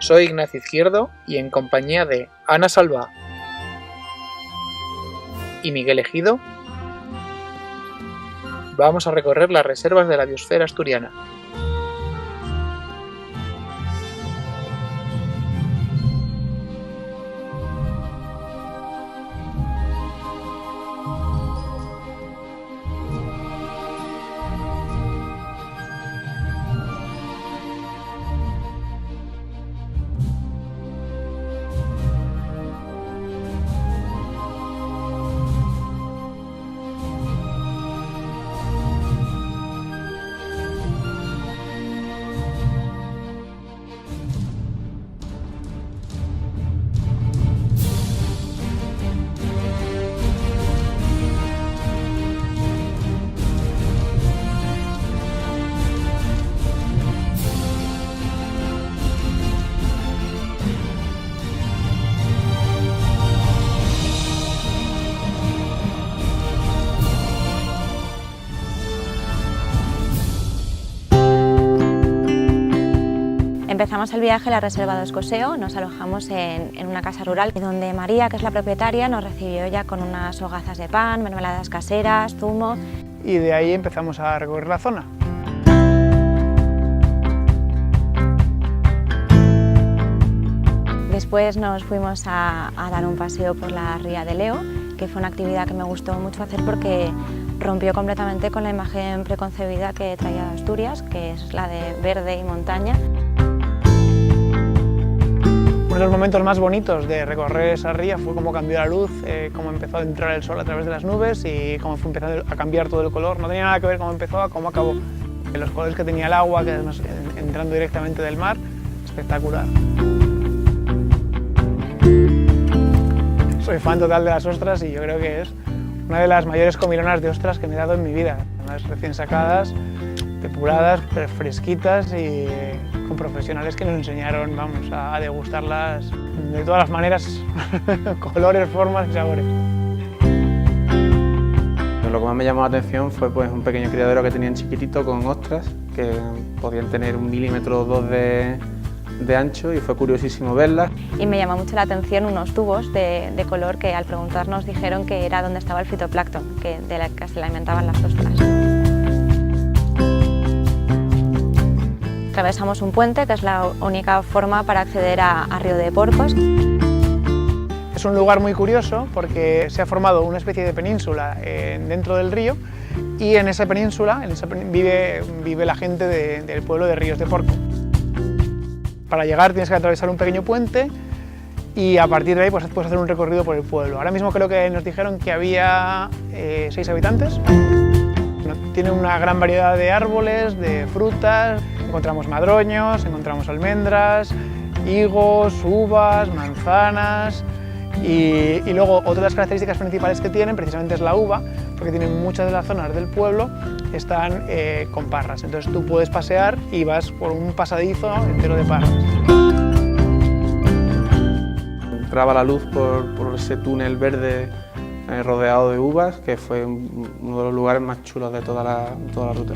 Soy Ignacio Izquierdo y en compañía de Ana Salvá y Miguel Ejido vamos a recorrer las reservas de la biosfera asturiana. Empezamos el viaje a la Reserva de Escoseo, nos alojamos en una casa rural donde María, que es la propietaria, nos recibió ya con unas hogazas de pan, mermeladas caseras, zumo. Y de ahí empezamos a recorrer la zona. Después nos fuimos a dar un paseo por la Ría de Leo, que fue una actividad que me gustó mucho hacer porque rompió completamente con la imagen preconcebida que traía Asturias, que es la de verde y montaña. Uno de los momentos más bonitos de recorrer esa ría fue cómo cambió la luz, cómo empezó a entrar el sol a través de las nubes y cómo fue empezando a cambiar todo el color. No tenía nada que ver cómo empezó a cómo acabó. Los colores que tenía el agua, que además entrando directamente del mar, espectacular. Soy fan total de las ostras y yo creo que es una de las mayores comilonas de ostras que me he dado en mi vida. Además, recién sacadas, depuradas, fresquitas y con profesionales que nos enseñaron, vamos, a degustarlas de todas las maneras, colores, formas y sabores. Lo que más me llamó la atención fue pues, un pequeño criadero que tenían chiquitito con ostras que podían tener 1 milímetro o 2 de ancho y fue curiosísimo verlas. Y me llamó mucho la atención unos tubos de color que al preguntarnos dijeron que era donde estaba el fitoplancton, de la que se alimentaban las ostras. Atravesamos un puente, que es la única forma para acceder a Río de Porcos. Es un lugar muy curioso porque se ha formado una especie de península dentro del río y en esa península vive la gente del pueblo de Ríos de Porco. Para llegar tienes que atravesar un pequeño puente y a partir de ahí pues, puedes hacer un recorrido por el pueblo. Ahora mismo creo que nos dijeron que había 6 habitantes. Tiene una gran variedad de árboles, de frutas. Encontramos madroños, encontramos almendras, higos, uvas, manzanas y luego otra de las características principales que tienen precisamente es la uva, porque tienen muchas de las zonas del pueblo están con parras. Entonces tú puedes pasear y vas por un pasadizo entero de parras. Entraba la luz por ese túnel verde rodeado de uvas, que fue uno de los lugares más chulos de toda la ruta.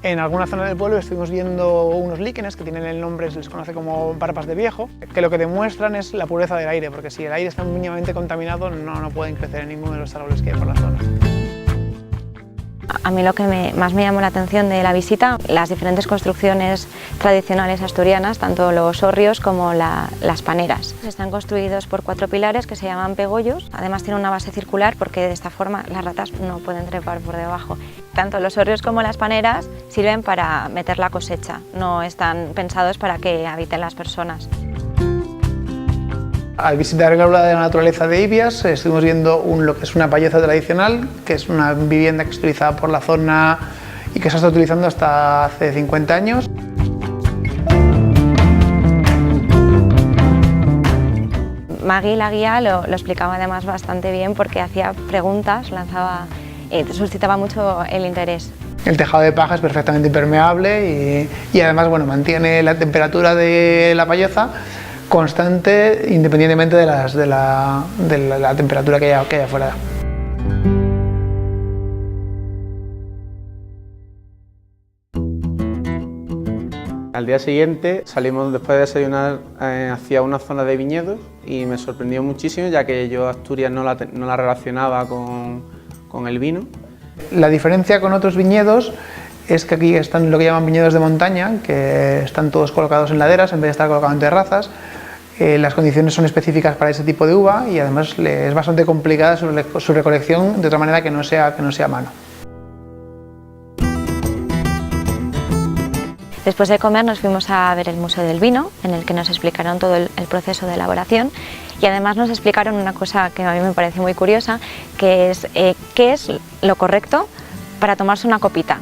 En alguna zona del pueblo estuvimos viendo unos líquenes que tienen el nombre, se les conoce como barpas de viejo, que lo que demuestran es la pureza del aire, porque si el aire está mínimamente contaminado no pueden crecer en ninguno de los árboles que hay por la zona. A mí lo que más me llamó la atención de la visita, las diferentes construcciones tradicionales asturianas, tanto los hórreos como las paneras. Están construidos por 4 pilares que se llaman pegollos, además tienen una base circular porque de esta forma las ratas no pueden trepar por debajo. Tanto los hórreos como las paneras sirven para meter la cosecha, no están pensados para que habiten las personas. Al visitar el aula de la naturaleza de Ibias estuvimos viendo lo que es una palleza tradicional, que es una vivienda que es utilizada por la zona y que se ha estado utilizando hasta hace 50 años. Maggie, la guía, lo explicaba además bastante bien porque hacía preguntas, suscitaba mucho el interés. El tejado de paja es perfectamente impermeable y además bueno, mantiene la temperatura de la palleza constante independientemente de la temperatura que haya afuera. Al día siguiente salimos después de desayunar hacia una zona de viñedos y me sorprendió muchísimo, ya que yo Asturias no la relacionaba con el vino. La diferencia con otros viñedos es que aquí están lo que llaman viñedos de montaña, que están todos colocados en laderas en vez de estar colocados en terrazas. Las condiciones son específicas para ese tipo de uva y además es bastante complicada su recolección de otra manera que no sea a mano. Después de comer nos fuimos a ver el Museo del Vino, en el que nos explicaron todo el proceso de elaboración y además nos explicaron una cosa que a mí me parece muy curiosa, que es qué es lo correcto para tomarse una copita.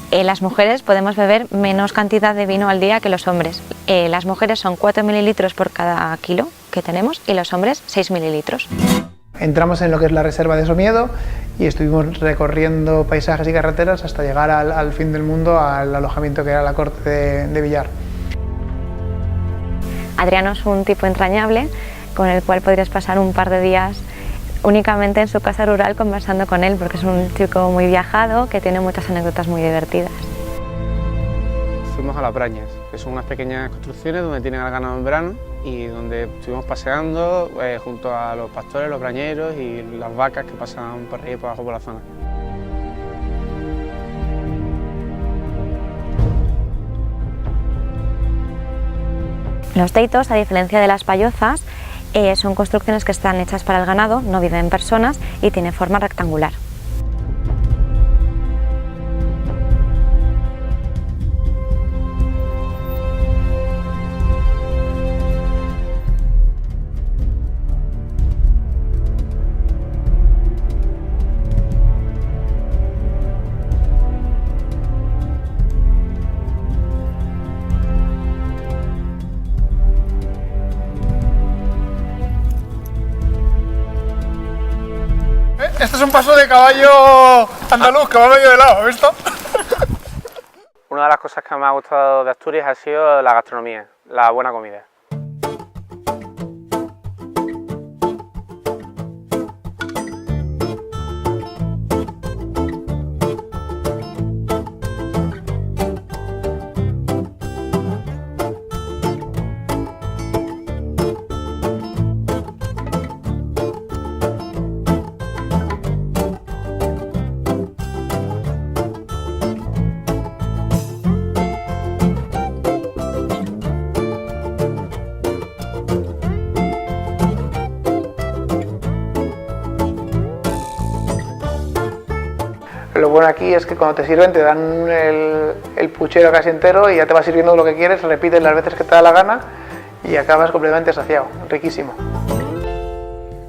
Las mujeres podemos beber menos cantidad de vino al día que los hombres. Las mujeres son 4 mililitros por cada kilo que tenemos y los hombres 6 mililitros. Entramos en lo que es la reserva de Somiedo y estuvimos recorriendo paisajes y carreteras hasta llegar al fin del mundo, al alojamiento que era la corte de Villar. Adriano es un tipo entrañable con el cual podrías pasar un par de días únicamente en su casa rural conversando con él, porque es un chico muy viajado que tiene muchas anécdotas muy divertidas. Fuimos a Las Brañas, que son unas pequeñas construcciones donde tienen al ganado en verano y donde estuvimos paseando junto a los pastores, los brañeros y las vacas que pasan por arriba y por abajo por la zona. Los teitos, a diferencia de las pallozas, son construcciones que están hechas para el ganado, no viven personas y tienen forma rectangular. Este es un paso de caballo andaluz, que va medio de lado, ¿has visto? Una de las cosas que me ha gustado de Asturias ha sido la gastronomía, la buena comida. Lo bueno aquí es que cuando te sirven te dan el puchero casi entero y ya te vas sirviendo lo que quieres, repites las veces que te da la gana y acabas completamente saciado, riquísimo.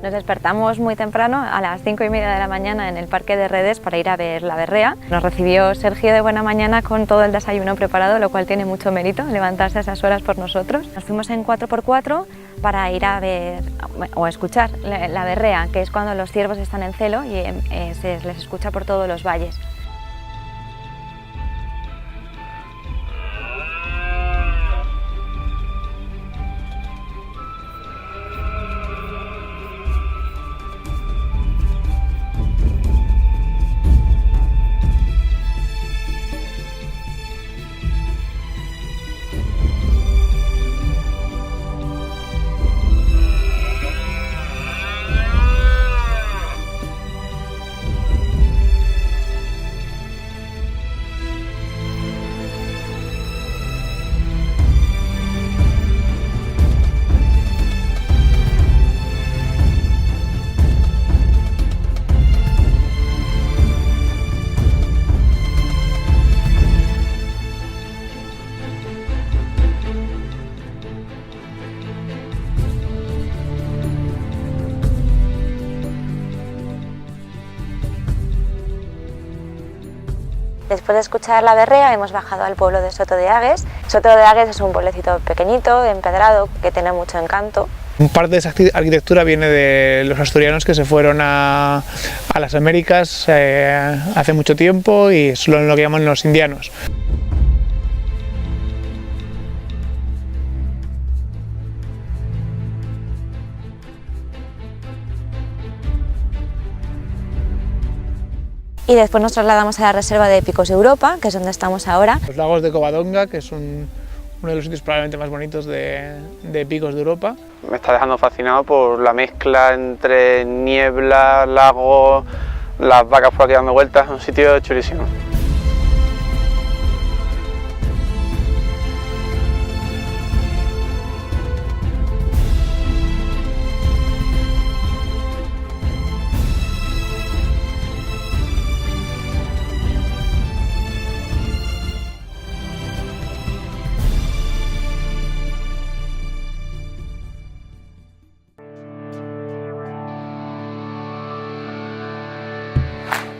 Nos despertamos muy temprano, a las 5:30 de la mañana en el Parque de Redes para ir a ver la berrea. Nos recibió Sergio de buena mañana con todo el desayuno preparado, lo cual tiene mucho mérito, levantarse a esas horas por nosotros. Nos fuimos en 4x4 para ir a ver o a escuchar la berrea, que es cuando los ciervos están en celo y se les escucha por todos los valles. Después de escuchar la berrea hemos bajado al pueblo de Soto de Agues. Soto de Agues es un pueblecito pequeñito, empedrado, que tiene mucho encanto. Parte de esa arquitectura viene de los asturianos que se fueron a las Américas hace mucho tiempo y son lo que llaman los indianos. Y después nos trasladamos a la reserva de Picos de Europa, que es donde estamos ahora. Los lagos de Covadonga, que es un uno de los sitios probablemente más bonitos de Picos de Europa. Me está dejando fascinado por la mezcla entre niebla, lago, las vacas por aquí dando vueltas, un sitio chulísimo.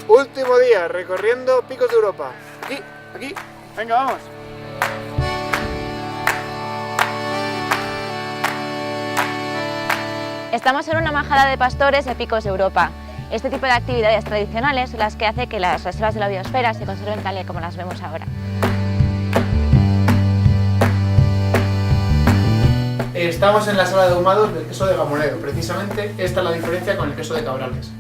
Último día recorriendo Picos de Europa. Aquí, venga, vamos. Estamos en una majada de pastores de Picos de Europa. Este tipo de actividades tradicionales son las que hace que las reservas de la biosfera se conserven tal y como las vemos ahora. Estamos en la sala de ahumados del queso de Gamonedo. Precisamente esta es la diferencia con el queso de Cabrales.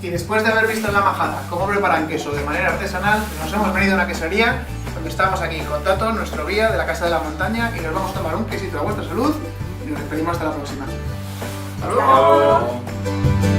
Y después de haber visto en la majada cómo preparan queso de manera artesanal, nos hemos venido a una quesería donde estamos aquí con Tato, nuestro guía de la Casa de la Montaña, y nos vamos a tomar un quesito a vuestra salud y nos despedimos hasta la próxima. ¡Hasta luego!